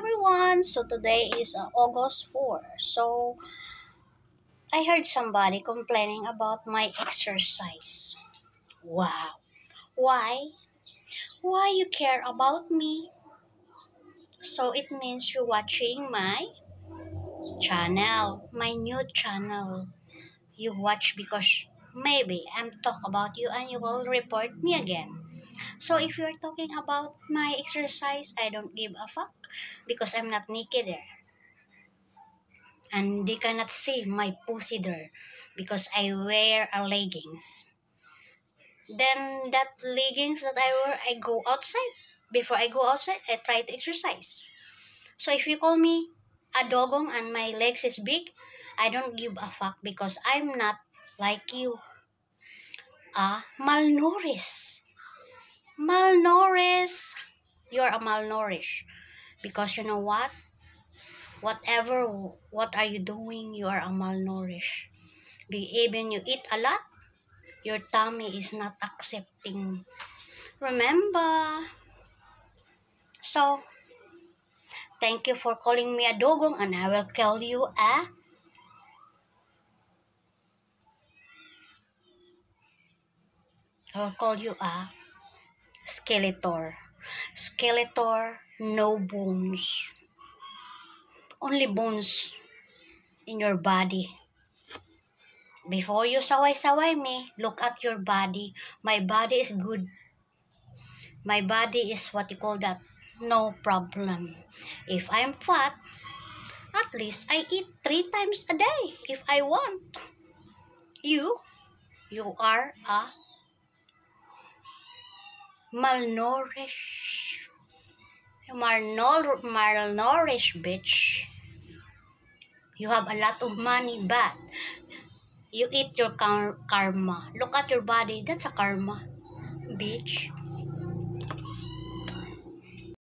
everyone. So today is August 4. So I heard somebody complaining about my exercise. Wow. Why? Why you care about me? So it means you're watching my channel, my new channel. You watch because maybe I'm talk about you and you will report me again. So if you're talking about my exercise, I don't give a fuck because I'm not naked there. And they cannot see my pussy there because I wear a leggings. Then that leggings that I wear, I go outside. Before I go outside, I try to exercise. So if you call me a dogong and my legs is big, I don't give a fuck because I'm not like you. Malnourished. Malnourished. You're a malnourished. Because you know what? What are you doing? You are a malnourished. Even you eat a lot, your tummy is not accepting. Remember? So, thank you for calling me a dogong and I will call you a Skeletor. Skeletor, no bones. Only bones in your body. Before you saway-saway me, look at your body. My body is good. My body is what you call that. No problem. If I'm fat, at least I eat 3 times a day if I want. You are a malnourished. Malnourished bitch. You have a lot of money, but you eat your karma. Look at your body. That's a karma, bitch.